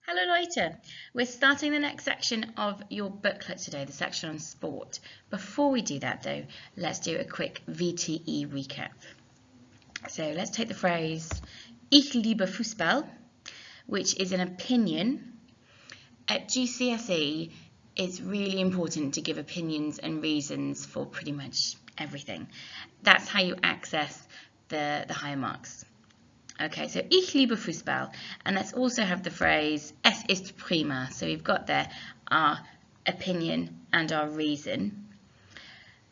Hello Leute, we're starting the next section of your booklet today, the section on sport. Before we do that though, let's do a quick VTE recap. So let's take the phrase Ich liebe Fußball, which is an opinion. At GCSE, it's really important to give opinions and reasons for pretty much everything. That's how you access the higher marks. Okay, so ich liebe Fußball, and let's also have the phrase es ist prima. So we've got there our opinion and our reason.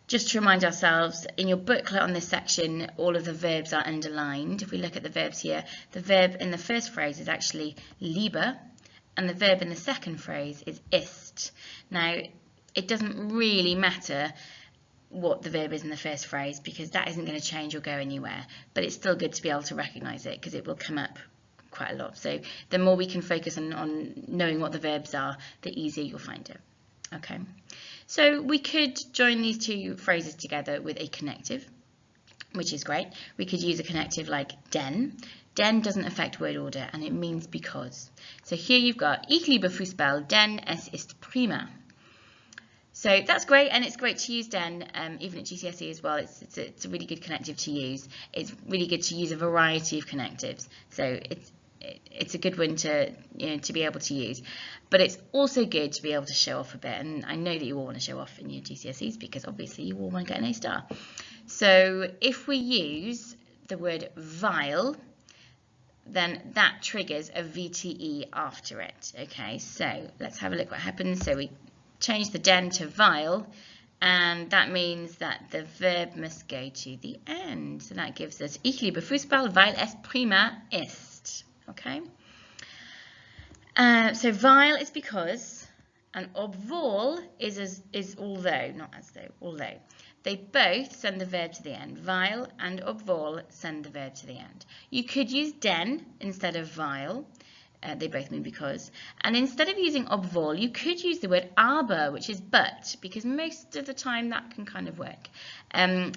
Just to remind ourselves, in your booklet on this section, all of the verbs are underlined. If we look at the verbs here, the verb in the first phrase is actually liebe, and the verb in the second phrase is ist. Now, it doesn't really matter what the verb is in the first phrase because that isn't going to change or go anywhere, but it's still good to be able to recognize it because it will come up quite a lot. So the more we can focus on knowing what the verbs are, the easier you'll find it. Okay, so we could join these two phrases together with a connective, which is great. We could use a connective like denn. Den doesn't affect word order and it means because. So here you've got Ich liebe Fußball, denn es ist prima. So that's great, and it's great to use den even at GCSE as well. It's a really good connective to use. It's really good to use a variety of connectives. So it's a good one to to be able to use. But it's also good to be able to show off a bit. And I know that you all want to show off in your GCSEs because obviously you all want to get an A star. So if we use the word vile, then that triggers a VTE after it. Okay, so let's have a look what happens. So we change the den to vile, and that means that the verb must go to the end. So that gives us Ich liebe Fußball, weil es prima ist. Okay. So vile is because, and obwohl is although, not as though, although. They both send the verb to the end. Vile and obwohl send the verb to the end. You could use den instead of vile. They both mean because. And instead of using obwohl, you could use the word aber, which is but, because most of the time that can kind of work. And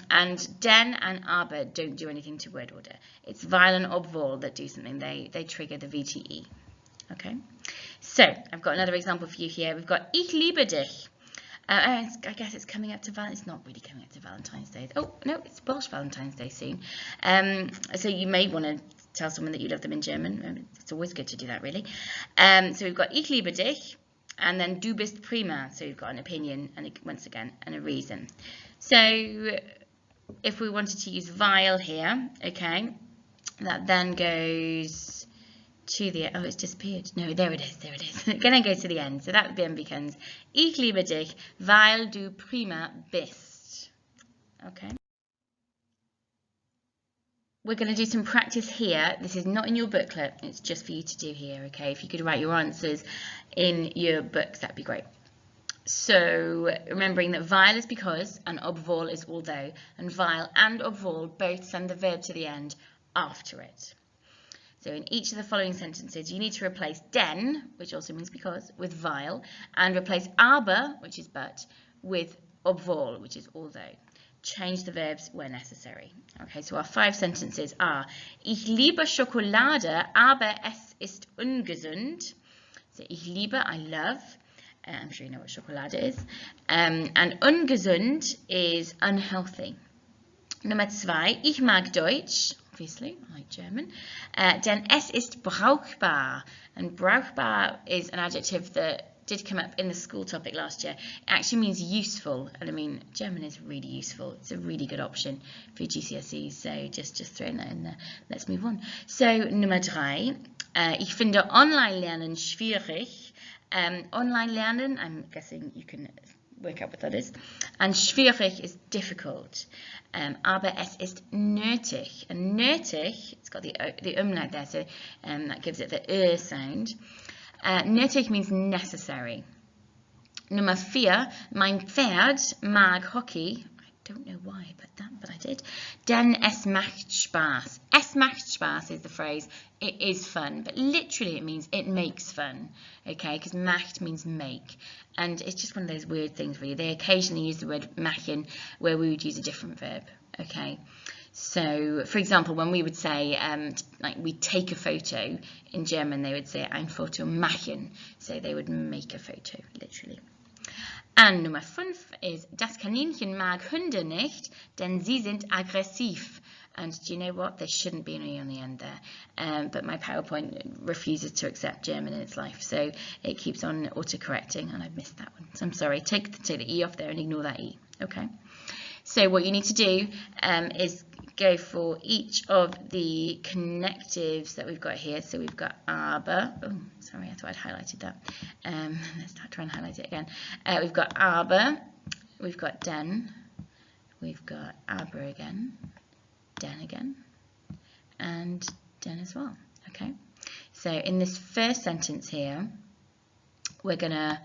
den and aber don't do anything to word order. It's vile and obwohl that do something. They trigger the VTE. Okay. So I've got another example for you here. We've got Ich liebe dich. I guess it's coming up to Valentine's. It's not really coming up to Valentine's Day. Oh no, it's Welsh Valentine's Day soon. So you may want to tell someone that you love them in German. It's always good to do that, really. So we've got Ich liebe dich, and then du bist prima. So we've got an opinion, and once again, and a reason. So if we wanted to use vile here, okay, that then goes to the, oh, it's disappeared. No, there it is, It then goes to the end. So that then becomes Ich liebe dich, weil du prima bist. Okay. We're going to do some practice here. This is not in your booklet. It's just for you to do here, okay? If you could write your answers in your books, that'd be great. So remembering that vile is because and obwohl is although, and vile and obwohl both send the verb to the end after it. So in each of the following sentences, you need to replace den, which also means because, with vile, and replace aber, which is but, with obwohl, which is although. Change the verbs where necessary. Okay, so our 5 sentences are Ich liebe Schokolade, aber es ist ungesund. So ich liebe, I love. I'm sure you know what Schokolade is. And ungesund is unhealthy. Nummer 2, ich mag Deutsch. Obviously, I like German. Denn es ist brauchbar. And brauchbar is an adjective that did come up in the school topic last year. It actually means useful. And I mean, German is really useful. It's a really good option for GCSEs. So just throwing that in there. Let's move on. So, Nummer 3. Ich finde Online-Lernen schwierig. Online-Lernen, I'm guessing you can work out what that is. And schwierig is difficult. Aber es ist nötig. And nötig, it's got the umlaut there, so that gives it the sound. Nötig means necessary. Nummer 4, mein Pferd mag Hockey. I don't know why, but I did. Denn es macht Spaß. Es macht Spaß is the phrase. It is fun, but literally it means it makes fun. Okay, because macht means make, and it's just one of those weird things, really. They occasionally use the word machen where we would use a different verb. Okay, So, for example, when we would say, like we take a photo, in German they would say ein Foto machen. So they would make a photo, literally. And Nummer 5 is, das Kaninchen mag Hunde nicht, denn sie sind aggressiv. And do you know what? There shouldn't be an E on the end there. But my PowerPoint refuses to accept German in its life. So it keeps on autocorrecting, and I've missed that one. So I'm sorry. Take the E off there and ignore that E. Okay. So what you need to do is go for each of the connectives that we've got here. So we've got aber. Oh, sorry, I thought I'd highlighted that. Let's try and highlight it again. We've got aber. We've got den. We've got aber again. Den again. And den as well. Okay. So in this first sentence here, we're going to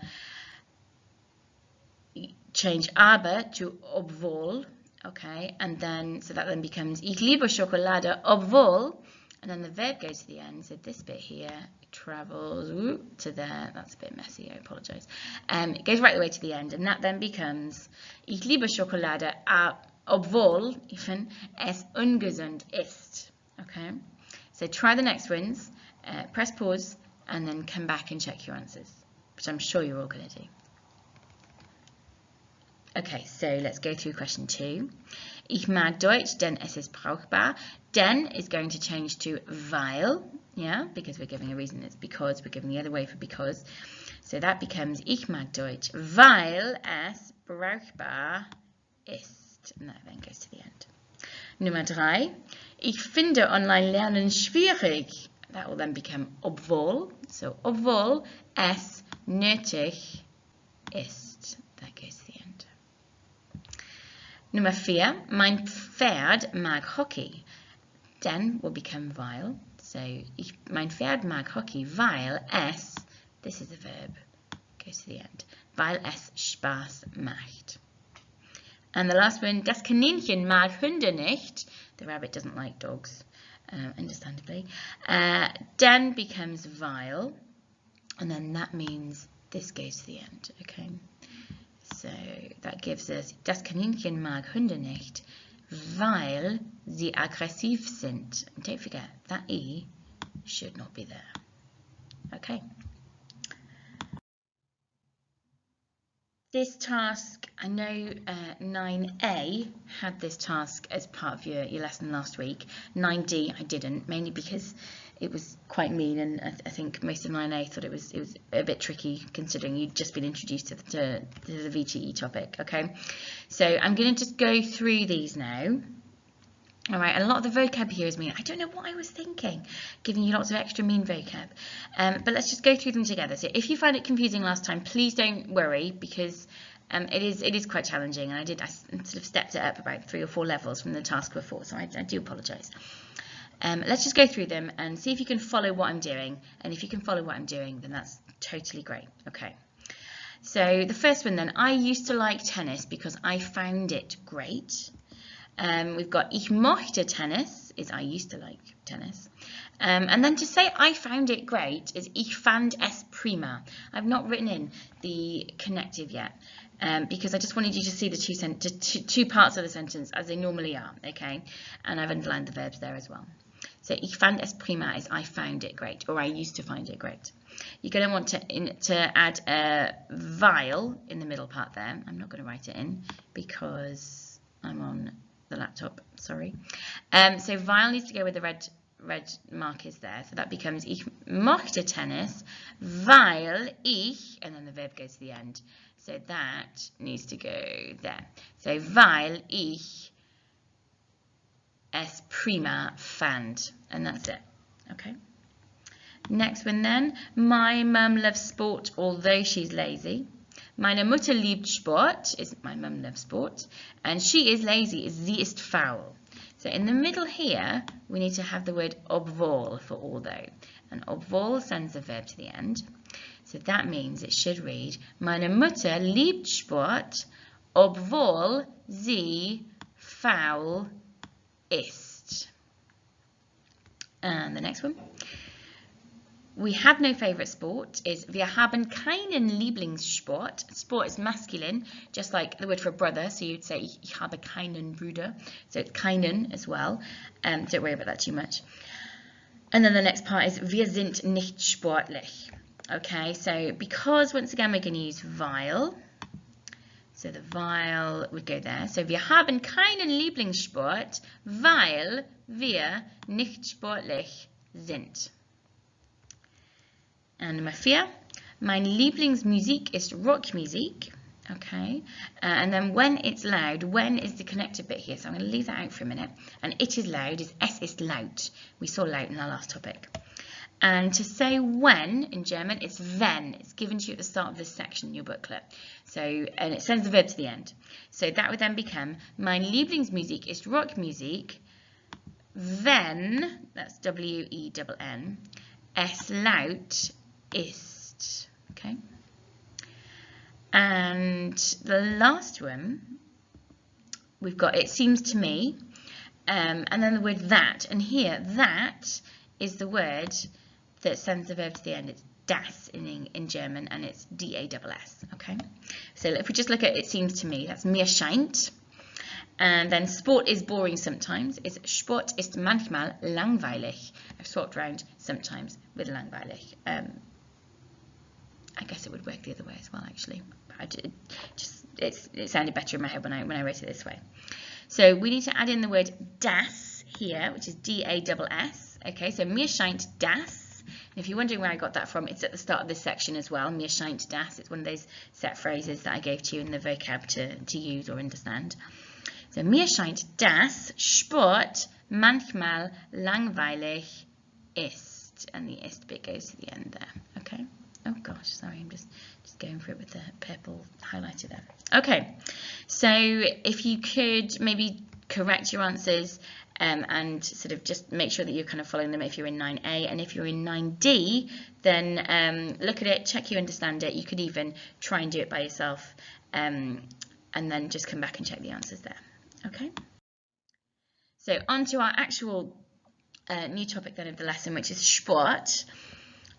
change aber to obwohl, okay, and then so that then becomes ich liebe Schokolade obwohl, and then the verb goes to the end. So this bit here travels to there. That's a bit messy. I apologise. It goes right the way to the end, and that then becomes ich liebe Schokolade obwohl even es ungesund ist. Okay. So try the next ones. Press pause and then come back and check your answers, which I'm sure you're all going to do. Okay, so let's go through question 2. Ich mag Deutsch, denn es ist brauchbar. Denn is going to change to weil, yeah, because we're giving a reason. It's because. We're giving the other way for because. So that becomes ich mag Deutsch, weil es brauchbar ist. And that then goes to the end. Nummer 3. Ich finde Online-Lernen schwierig. That will then become obwohl. So obwohl es nötig ist. That goes to the end. Nummer 4, mein Pferd mag Hockey. Denn will become weil. So, mein Pferd mag Hockey, weil es, this is a verb, goes to the end, weil es Spaß macht. And the last one, das Kaninchen mag Hunde nicht. The rabbit doesn't like dogs, understandably. Denn becomes weil, and then that means this goes to the end, okay? So that gives us, das Kaninchen mag Hunde nicht, weil sie aggressiv sind. And don't forget, that E should not be there. Okay. This task, I know 9A had this task as part of your lesson last week. 9D I didn't, mainly because it was quite mean, and I think most of 9A thought it was a bit tricky considering you'd just been introduced to the VTE topic. Okay, so I'm going to just go through these now. All right, and a lot of the vocab here is mean. I don't know what I was thinking, giving you lots of extra mean vocab. But let's just go through them together. So if you found it confusing last time, please don't worry, because it is quite challenging, and I sort of stepped it up about 3 or 4 levels from the task before, so I do apologise. Let's just go through them and see if you can follow what I'm doing. And if you can follow what I'm doing, then that's totally great. Okay. So the first one then, I used to like tennis because I found it great. We've got ich mochte Tennis, is I used to like tennis. And then to say I found it great is ich fand es prima. I've not written in the connective yet because I just wanted you to see the two parts of the sentence as they normally are, okay? And I've underlined the verbs there as well. So ich fand es prima is I found it great, or I used to find it great. You're going to want to add a weil in the middle part there. I'm not going to write it in because I'm on the laptop, sorry. So weil needs to go with the red markers there. So that becomes ich mochte Tennis, weil ich, and then the verb goes to the end. So that needs to go there. So weil ich es prima fand, and that's it. Okay. Next one then. My mum loves sport, although she's lazy. Meine Mutter liebt Sport, is my mum loves sport, and she is lazy, is sie ist faul. So in the middle here, we need to have the word obwohl for although, and obwohl sends the verb to the end. So that means it should read, meine Mutter liebt Sport, obwohl sie faul ist. And the next one. we have no favorite sport is wir haben keinen Lieblingssport. Sport is masculine, just like the word for brother, so you'd say ich habe keinen Bruder, so it's keinen as well. Don't worry about that too much. And then the next part is wir sind nicht sportlich. Okay, so because once again we're going to use weil, so the weil would go there. So wir haben keinen Lieblingssport, weil wir nicht sportlich sind. And number 4, mein Lieblingsmusik ist Rockmusik. Okay, and then when it's loud, when is the connected bit here? So I'm going to leave that out for a minute. And it is loud is es ist laut. We saw laut in our last topic. And to say when in German, it's wenn. It's given to you at the start of this section in your booklet. So, and it sends the verb to the end. So that would then become, mein Lieblingsmusik ist Rockmusik, wenn, that's W-E-N-N, es laut ist. Okay. And the last one, we've got it seems to me, and then the word that. And here, that is the word that sends the verb to the end. It's das in German, and it's D-A-S-S. Okay. So if we just look at it seems to me, that's mir scheint. And then sport is boring sometimes. It's Sport ist manchmal langweilig. I've swapped around sometimes with langweilig. I guess it would work the other way as well, actually. It sounded better in my head when I wrote it this way. So we need to add in the word das here, which is D-A-S-S. Okay, so mir scheint das. And if you're wondering where I got that from, it's at the start of this section as well. Mir scheint das. It's one of those set phrases that I gave to you in the vocab to use or understand. So mir scheint das Sport manchmal langweilig ist. And the ist bit goes to the end there. Okay. Oh gosh, sorry, I'm just going for it with the purple highlighter there. Okay, so if you could maybe correct your answers and sort of just make sure that you're kind of following them if you're in 9A, and if you're in 9D, then look at it, check you understand it. You could even try and do it by yourself and then just come back and check the answers there. Okay, so on to our actual new topic then of the lesson, which is Sport.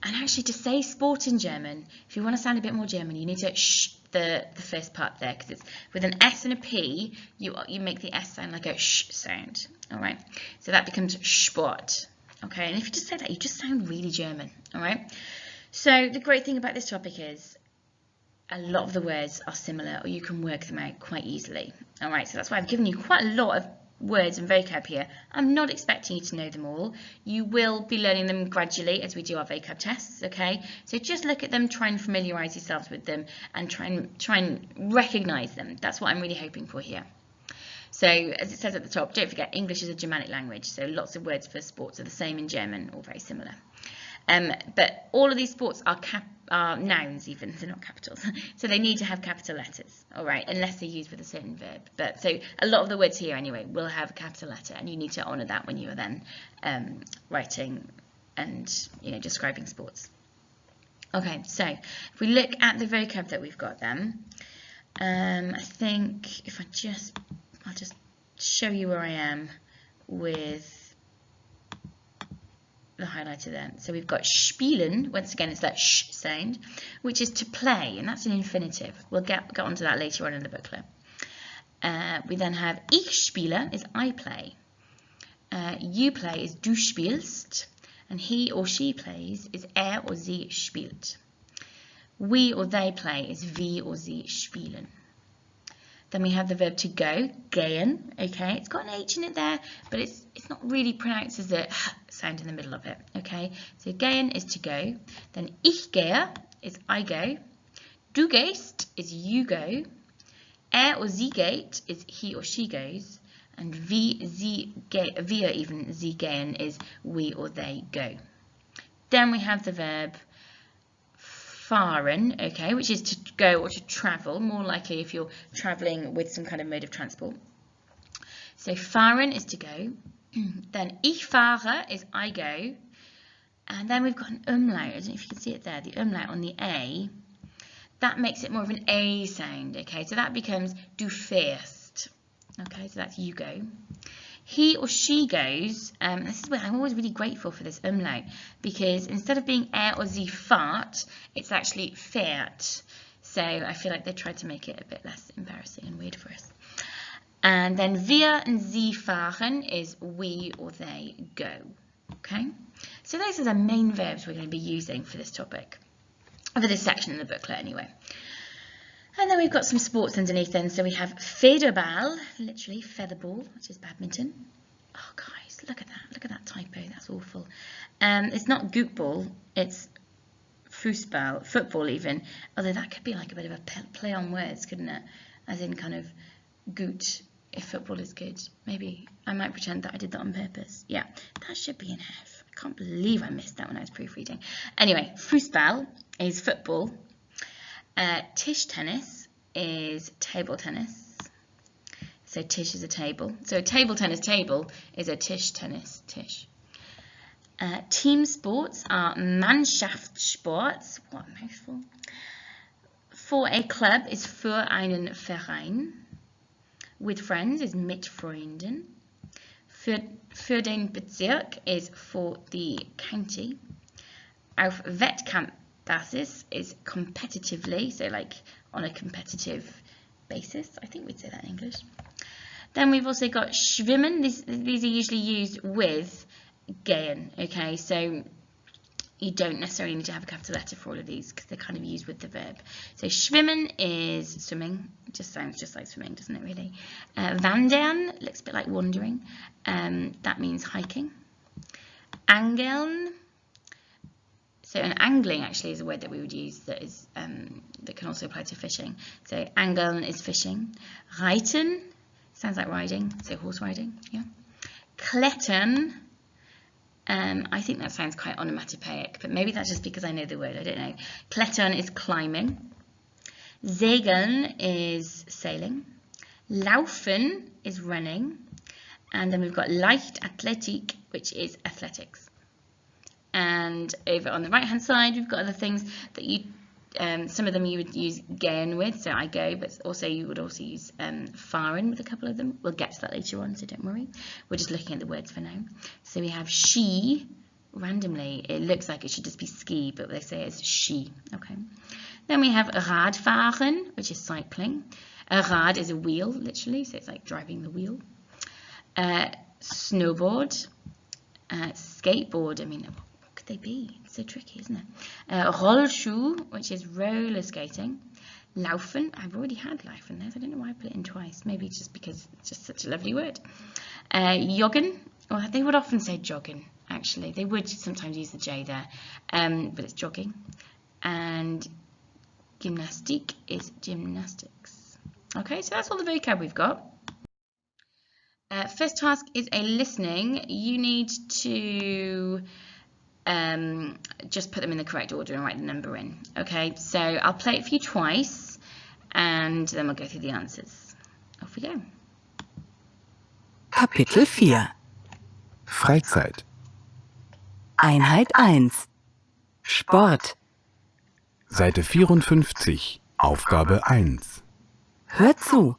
And actually, to say sport in German, if you want to sound a bit more German, you need to sh the first part there, because it's with an S and a P, you make the S sound like a sh sound. All right, so that becomes Sport. Okay, and if you just say that, you just sound really German. All right. So the great thing about this topic is a lot of the words are similar, or you can work them out quite easily. All right, so that's why I've given you quite a lot of words and vocab here. I'm not expecting you to know them all. You will be learning them gradually as we do our vocab tests, okay? So just look at them, try and familiarise yourselves with them, and try and recognise them. That's what I'm really hoping for here. So as it says at the top, don't forget English is a Germanic language, so lots of words for sports are the same in German or very similar. But all of these sports are nouns even, they're not capitals. So they need to have capital letters, all right, unless they're used with a certain verb. But so a lot of the words here anyway will have a capital letter, and you need to honour that when you are then writing and describing sports. Okay, so if we look at the vocab that we've got then, I think if I'll just show you where I am with the highlighter there. So we've got spielen, once again it's that sh sound, which is to play, and that's an infinitive. We'll get onto that later on in the booklet. We then have ich spiele is I play. You play is du spielst, and he or she plays is or sie spielt. We or they play is wir or sie spielen. Then we have the verb to go, gehen, okay? It's got an H in it there, but it's not really pronounced as a sound in the middle of it, okay? So gehen is to go. Then ich gehe is I go. Du gehst is you go. Or sie geht is he or she goes. And wir even sie gehen is we or they go. Then we have the verb fahren, okay, which is to go or to travel, more likely if you're traveling with some kind of mode of transport. So fahren is to go. Then ich fahre is I go. And then we've got an umlaut. I don't know if you can see it there, the umlaut on the A. That makes it more of an A sound, okay, so that becomes du fährst. Okay, so that's you go. He or she goes, this is where I'm always really grateful for this umlaut, because instead of being or sie fahrt, it's actually fährt. So I feel like they tried to make it a bit less embarrassing and weird for us. And then wir and sie fahren is we or they go. Okay, so those are the main verbs we're going to be using for this topic, for this section in the booklet anyway. And then we've got some sports underneath then. So we have Federball, literally featherball, which is badminton. Oh guys, look at that typo, that's awful. It's not Gootball, it's Fußball, football even, although that could be like a bit of a play on words, couldn't it? As in kind of Goot, if football is good. Maybe I might pretend that I did that on purpose. Yeah, that should be an F. I can't believe I missed that when I was proofreading. Anyway, Fußball is football. Tischtennis is table tennis. So Tisch is a table. So a table tennis table is a Tischtennis Tisch. Team sports are Mannschaftssports. What a mouthful. For a club is für einen Verein. With friends is mit Freunden. Für den Bezirk is for the county. Auf Wettkampfbasis is competitively, so like on a competitive basis. I think we'd say that in English. Then we've also got schwimmen. These are usually used with gehen, okay? So you don't necessarily need to have a capital letter for all of these because they're kind of used with the verb. So schwimmen is swimming. It just sounds just like swimming, doesn't it really? Wandern looks a bit like wandering. That means hiking. Angeln. So an angling actually is a word that we would use that is that can also apply to fishing. So angeln is fishing. Reiten sounds like riding, so horse riding. Yeah. Klettern. I think that sounds quite onomatopoeic, but maybe that's just because I know the word. I don't know. Klettern is climbing. Segeln is sailing. Laufen is running. And then we've got Leichtathletik, which is athletics. And over on the right-hand side, we've got other things that you, some of them you would use gehen with, so I go, but also you would also use fahren with a couple of them. We'll get to that later on, so don't worry. We're just looking at the words for now. So we have Ski, randomly, it looks like it should just be ski, but they say it's she, okay. Then we have Radfahren, which is cycling. A Rad is a wheel, literally, so it's like driving the wheel. Snowboard, skateboard, I mean, what could they be? It's so tricky, isn't it? Rollschuh, which is roller skating. Laufen, I've already had Laufen there, so I don't know why I put it in twice. Maybe just because it's just such a lovely word. Joggen, or they would often say jogging, actually. They would sometimes use the J there, but it's jogging. And Gymnastik is gymnastics. Okay, so that's all the vocab we've got. First task is a listening. You need to just put them in the correct order and write the number in. Okay, so I'll play it for you twice and then we'll go through the answers. Off we go. Kapitel 4 Freizeit. Einheit 1 Sport. Seite 54, Aufgabe 1. Hör zu.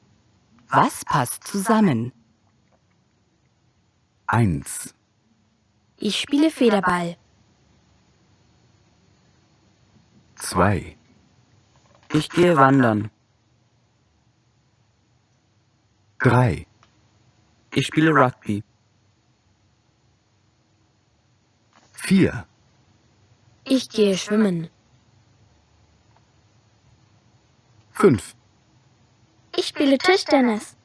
Was passt zusammen? 1, Ich spiele Federball. 2, Ich gehe wandern. 3, Ich spiele Rugby. 4, Ich gehe schwimmen. 5, Ich spiele Tischtennis.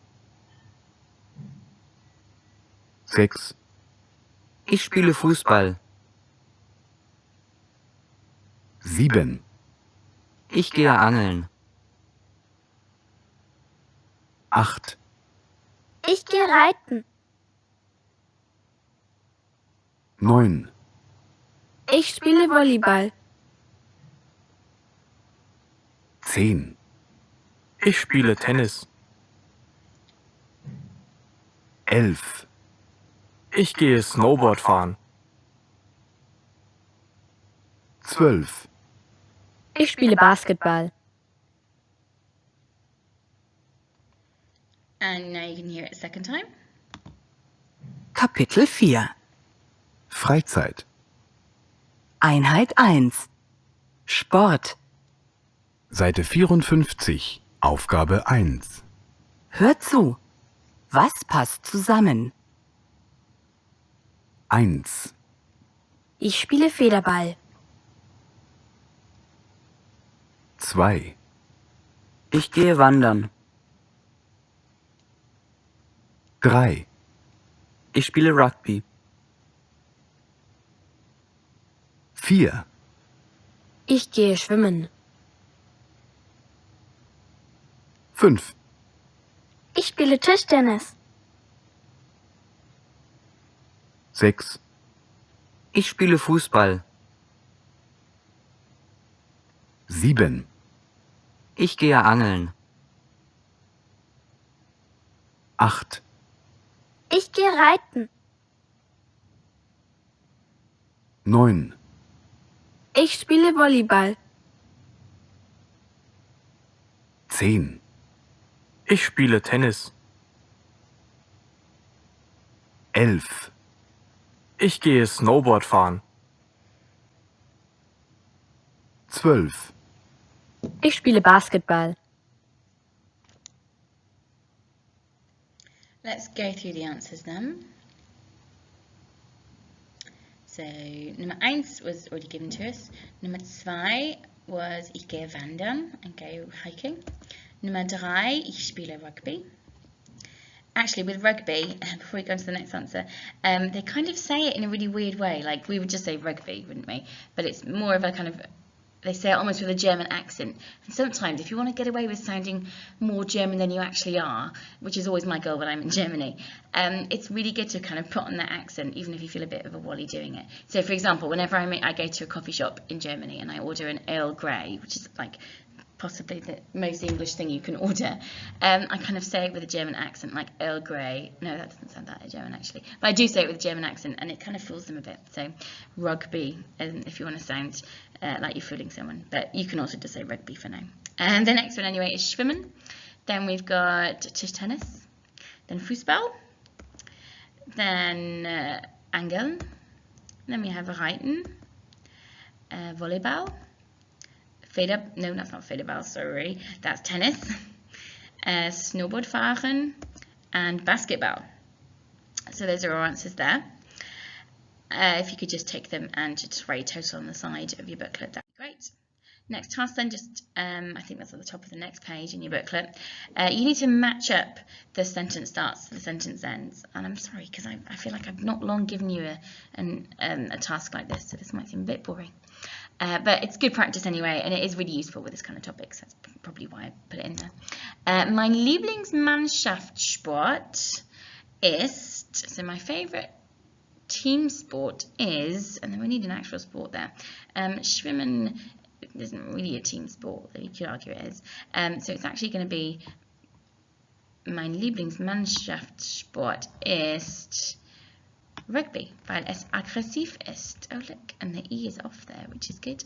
6, Ich spiele Fußball. 7, Ich gehe angeln. 8, Ich gehe reiten. 9, Ich spiele Volleyball. 10, Ich spiele Tennis. 11, Ich gehe Snowboard fahren. 12, Ich spiele Basketball. And now you can hear it a second time. Kapitel 4 Freizeit. Einheit 1 Sport. Seite 54, Aufgabe 1. Hör zu. Was passt zusammen? 1, Ich spiele Federball. 2, Ich gehe wandern. 3, Ich spiele Rugby. 4, Ich gehe schwimmen. 5, Ich spiele Tischtennis. 6, Ich spiele Fußball. 7, Ich gehe angeln. 8, Ich gehe reiten. 9, Ich spiele Volleyball. 10, Ich spiele Tennis. 11, Ich gehe Snowboard fahren. 12, Ich spiele Basketball. Let's go through the answers then. So, Nummer 1 was already given to us. Nummer 2 was ich gehe wandern and go hiking. Nummer 3, ich spiele Rugby. Actually, with rugby, before we go on to the next answer, they kind of say it in a really weird way. Like, we would just say rugby, wouldn't we? But it's more of a kind of, they say it almost with a German accent. And sometimes, if you want to get away with sounding more German than you actually are, which is always my goal when I'm in Germany, it's really good to kind of put on that accent, even if you feel a bit of a wally doing it. So, for example, whenever I go to a coffee shop in Germany and I order an Earl Grey, which is like possibly the most English thing you can order, I kind of say it with a German accent, like Earl Grey. No, that doesn't sound that German actually, but I do say it with a German accent, and it kind of fools them a bit. So rugby, if you want to sound like you're fooling someone, but you can also just say rugby for now. And the next one anyway is schwimmen. Then we've got Tischtennis, then Fußball, then angeln, then we have reiten, volleyball, no, that's not Federball, sorry, that's tennis, snowboard fahren, and basketball. So those are our answers there. If you could just take them and just write total on the side of your booklet, that'd be great. Next task then, just I think that's at the top of the next page in your booklet. You need to match up the sentence starts to the sentence ends. And I'm sorry, because I feel like I've not long given you a task like this, so this might seem a bit boring. But it's good practice anyway, and it is really useful with this kind of topic, so that's probably why I put it in there. Mein Lieblingsmannschaftssport ist, so my favourite team sport is, and then we need an actual sport there. Schwimmen isn't really a team sport, though you could argue it is. So it's actually going to be mein Lieblingsmannschaftssport ist Rugby, weil es aggressiv ist. Oh look, and the E is off there, which is good.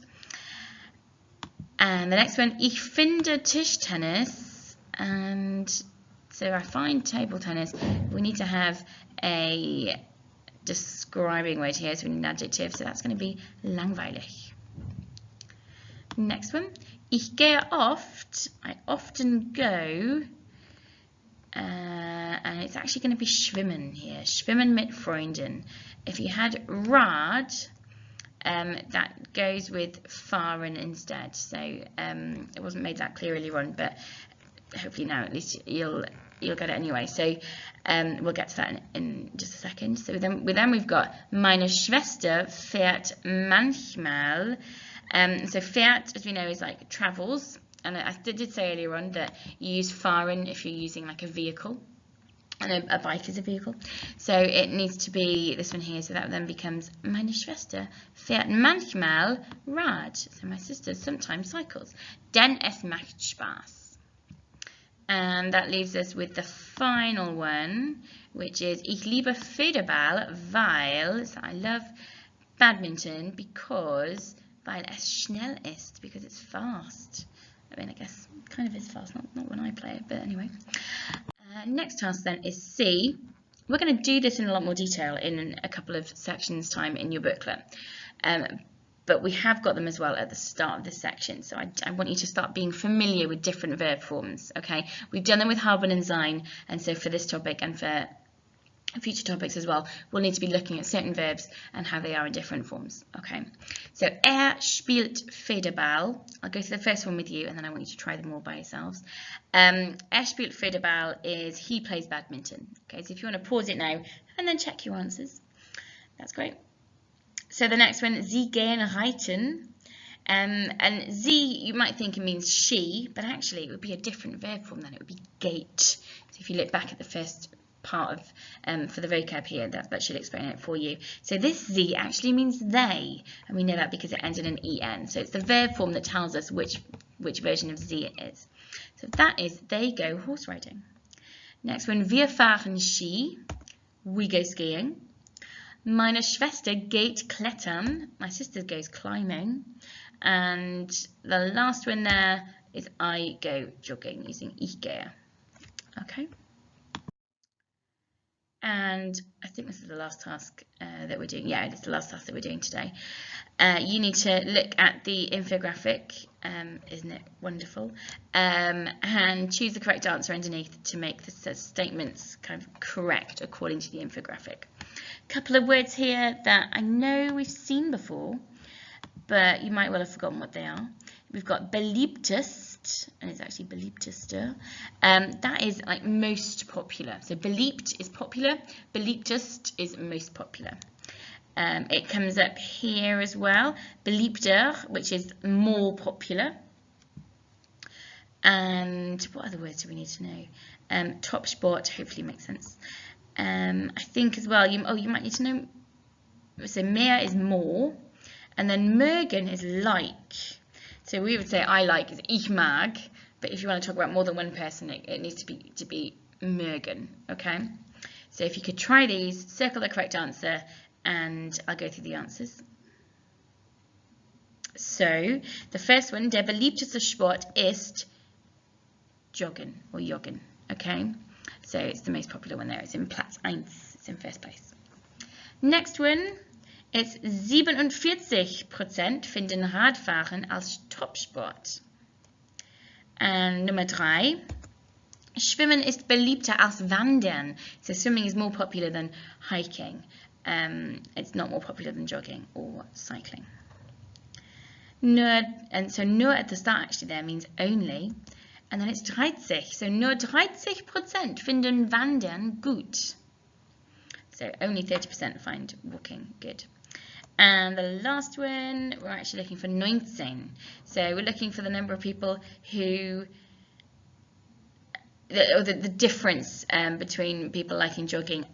And the next one, ich finde Tischtennis, and so I find table tennis. We need to have a describing word here, so we need an adjective, so that's going to be langweilig. Next one, ich gehe oft, I often go, and it's actually going to be schwimmen here, schwimmen mit Freunden. If you had Rad, that goes with fahren instead, so it wasn't made that clear earlier on, but hopefully now at least you'll get it anyway. So we'll get to that in just a second. So then we've got meine Schwester fährt manchmal. So fährt, as we know, is like travels, and I did say earlier on that you use fahren if you're using like a vehicle, and a bike is a vehicle. So it needs to be this one here, so that then becomes meine Schwester fährt manchmal Rad. So my sister sometimes cycles. Denn es macht Spaß. And that leaves us with the final one, which is ich liebe Federball, weil, so I love badminton because, weil es schnell ist, because it's fast. I mean, I guess kind of is fast, not when I play it, but anyway. Next task then is C. We're going to do this in a lot more detail in a couple of sections time in your booklet. But we have got them as well at the start of this section. So I want you to start being familiar with different verb forms, okay? We've done them with haben and sein, and so for this topic and for future topics as well, we'll need to be looking at certain verbs and how they are in different forms, okay? So, spielt Federball. I'll go through the first one with you, and then I want you to try them all by yourselves. Spielt Federball is he plays badminton, okay? So if you want to pause it now and then check your answers, that's great. So the next one, sie gehen reiten. And sie, you might think it means she, but actually it would be a different verb form then. It would be gait. So if you look back at the first part of for the vocab here, that should explain it for you. So this sie actually means they, and we know that because it ends in an en. So it's the verb form that tells us which version of sie it is. So that is they go horse riding. Next one, wir fahren Ski. We go skiing. Meine Schwester geht klettern. My sister goes climbing. And the last one there is I go jogging using ich gehe. Okay. And I think this is the last task that we're doing. Yeah, it's the last task that we're doing today. You need to look at the infographic, isn't it wonderful? And choose the correct answer underneath to make the statements kind of correct according to the infographic. A couple of words here that I know we've seen before, but you might well have forgotten what they are. We've got beliebtest, and it's actually beliebteste. That is like most popular. So beliebt is popular, beliebtest is most popular. It comes up here as well. Beliebter, which is more popular. And what other words do we need to know? Top sport, hopefully makes sense. I think as well, you might need to know, so mehr is more, and then mögen is like. So we would say I like is ich mag, but if you want to talk about more than one person, it needs to be mögen, okay? So if you could try these, circle the correct answer, and I'll go through the answers. So the first one, der beliebteste Sport ist joggen or joggen, okay? So it's the most popular one there. It's in Platz 1. It's in first place. Next one. It's 47% finden Radfahren als Topsport. And Nummer 3. Schwimmen ist beliebter als Wandern. So swimming is more popular than hiking. It's not more popular than jogging or cycling. Nur at the start actually there means only. And then it's 30. So nur 30% finden Wandern gut. So only 30% find walking good. And the last one, we're actually looking for 19. So we're looking for the number of people who, the difference between people liking jogging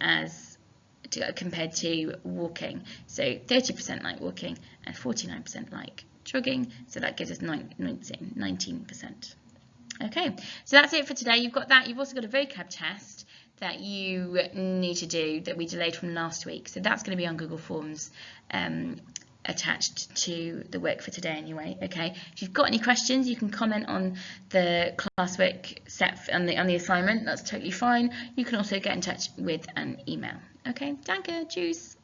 compared to walking. So 30% like walking and 49% like jogging. So that gives us 19%. Okay, so that's it for today. You've got that. You've also got a vocab test that you need to do that we delayed from last week. So that's going to be on Google Forms attached to the work for today anyway. Okay, if you've got any questions, you can comment on the classwork set on the assignment. That's totally fine. You can also get in touch with an email. Okay, danke, tschüss.